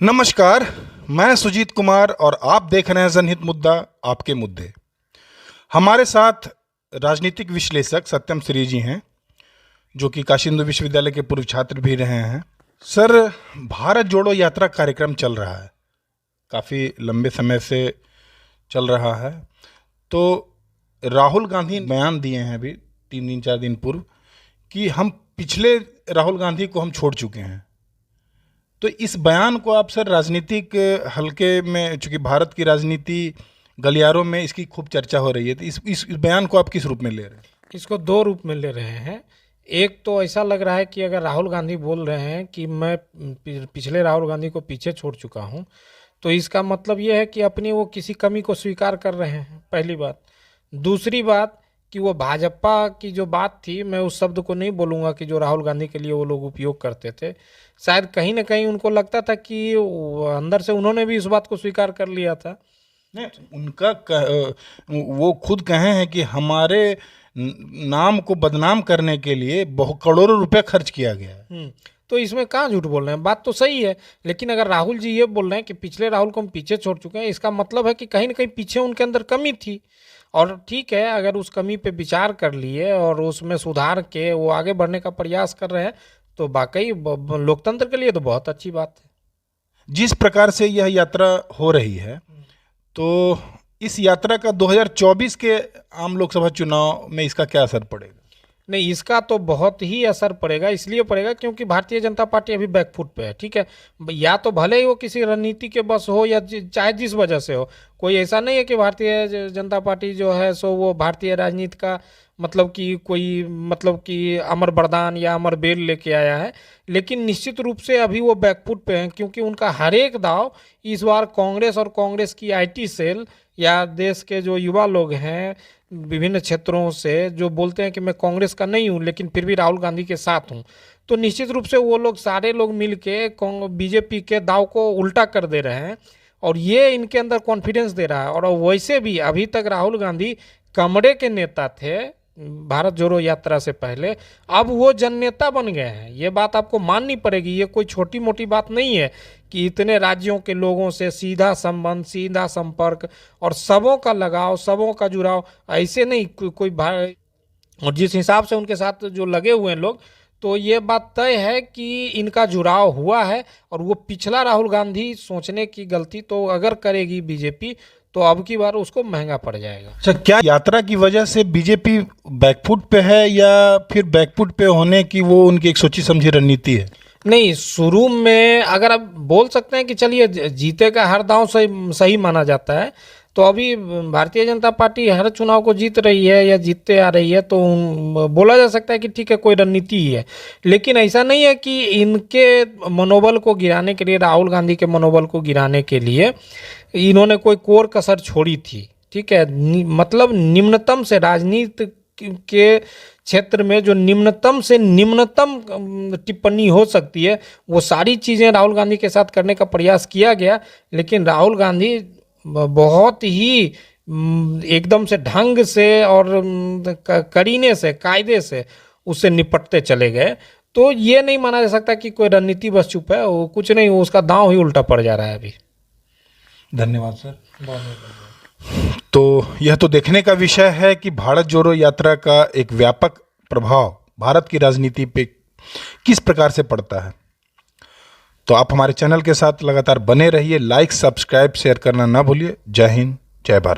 नमस्कार, मैं सुजीत कुमार और आप देख रहे हैं जनहित मुद्दा आपके मुद्दे। हमारे साथ राजनीतिक विश्लेषक सत्यम श्री जी हैं, जो कि काशी हिंदू विश्वविद्यालय के पूर्व छात्र भी रहे हैं। सर, भारत जोड़ो यात्रा कार्यक्रम चल रहा है, काफ़ी लंबे समय से चल रहा है। तो राहुल गांधी बयान दिए हैं अभी 3-4 दिन पूर्व कि हम पिछले राहुल गांधी को हम छोड़ चुके हैं। तो इस बयान को आप सर राजनीतिक हलके में, चूँकि भारत की राजनीति गलियारों में इसकी खूब चर्चा हो रही है, तो इस बयान को आप किस रूप में ले रहे हैं? इसको दो रूप में ले रहे हैं। एक तो ऐसा लग रहा है कि अगर राहुल गांधी बोल रहे हैं कि मैं पिछले राहुल गांधी को पीछे छोड़ चुका हूं, तो इसका मतलब ये है कि अपनी वो किसी कमी को स्वीकार कर रहे हैं, पहली बात। दूसरी बात कि वो भाजपा की जो बात थी, मैं उस शब्द को नहीं बोलूँगा कि जो राहुल गांधी के लिए वो लोग उपयोग करते थे। शायद कहीं ना कहीं उनको लगता था कि अंदर से उन्होंने भी इस बात को स्वीकार कर लिया था। नहीं, वो खुद कहे हैं कि हमारे नाम को बदनाम करने के लिए बहुत करोड़ों रुपए खर्च किया गया है। तो इसमें कहाँ झूठ बोल रहे हैं? बात तो सही है, लेकिन अगर राहुल जी ये बोल रहे हैं कि पिछले राहुल को हम पीछे छोड़ चुके हैं, इसका मतलब है कि कहीं ना कहीं पीछे उनके अंदर कमी थी। और ठीक है, अगर उस कमी पे विचार कर लिए और उसमें सुधार के वो आगे बढ़ने का प्रयास कर रहे हैं, तो वाकई लोकतंत्र के लिए तो बहुत अच्छी बात है। जिस प्रकार से यह यात्रा हो रही है, तो इस यात्रा का 2024 के आम लोकसभा चुनाव में इसका क्या असर पड़ेगा? नहीं, इसका तो बहुत ही असर पड़ेगा। इसलिए पड़ेगा क्योंकि भारतीय जनता पार्टी अभी बैकफुट पे है। ठीक है, या तो भले ही वो किसी रणनीति के बस हो या चाहे जिस वजह से हो, कोई ऐसा नहीं है कि भारतीय जनता पार्टी जो है सो वो भारतीय राजनीति का मतलब कि अमर वरदान या अमर बेल लेके आया है। लेकिन निश्चित रूप से अभी वो बैकफुट पे हैं, क्योंकि उनका हर एक दाव इस बार कांग्रेस और कांग्रेस की आईटी सेल या देश के जो युवा लोग हैं विभिन्न क्षेत्रों से, जो बोलते हैं कि मैं कांग्रेस का नहीं हूं लेकिन फिर भी राहुल गांधी के साथ हूं, तो निश्चित रूप से वो लोग सारे लोग मिलके बीजेपी के दाव को उल्टा कर दे रहे हैं। और ये इनके अंदर कॉन्फिडेंस दे रहा है। और वैसे भी अभी तक राहुल गांधी कमरे के नेता थे भारत जोड़ो यात्रा से पहले, अब वो जननेता बन गए हैं। ये बात आपको माननी पड़ेगी। ये कोई छोटी मोटी बात नहीं है कि इतने राज्यों के लोगों से सीधा संबंध, सीधा संपर्क और सबों का लगाव, सबों का जुड़ाव, ऐसे नहीं कोई और जिस हिसाब से उनके साथ जो लगे हुए हैं लोग, तो ये बात तय है कि इनका जुड़ाव हुआ है। और वो पिछला राहुल गांधी सोचने की गलती तो अगर करेगी बीजेपी, तो अब की बार उसको महंगा पड़ जाएगा। अच्छा, क्या यात्रा की वजह से बीजेपी बैकफुट पे है या फिर बैकफुट पे होने की वो उनकी एक सोची समझी रणनीति है? नहीं, शुरू में अगर आप बोल सकते हैं कि चलिए जीते का हर दांव सही माना जाता है, तो अभी भारतीय जनता पार्टी हर चुनाव को जीत रही है या जीतते आ रही है, तो बोला जा सकता है कि ठीक है, कोई रणनीति ही है। लेकिन ऐसा नहीं है कि इनके मनोबल को गिराने के लिए, राहुल गांधी के मनोबल को गिराने के लिए इन्होंने कोई कोर कसर छोड़ी थी। ठीक है, मतलब निम्नतम से राजनीति के क्षेत्र में जो निम्नतम से निम्नतम टिप्पणी हो सकती है, वो सारी चीज़ें राहुल गांधी के साथ करने का प्रयास किया गया। लेकिन राहुल गांधी बहुत ही एकदम से ढंग से और करीने से, कायदे से उससे निपटते चले गए। तो ये नहीं माना जा सकता कि कोई रणनीति बस चुप है, वो कुछ नहीं, वो उसका दांव ही उल्टा पड़ जा रहा है अभी। धन्यवाद सर। तो यह तो देखने का विषय है कि भारत जोड़ो यात्रा का एक व्यापक प्रभाव भारत की राजनीति पे किस प्रकार से पड़ता है। तो आप हमारे चैनल के साथ लगातार बने रहिए। लाइक, सब्सक्राइब, शेयर करना ना भूलिए। जय हिंद, जय भारत।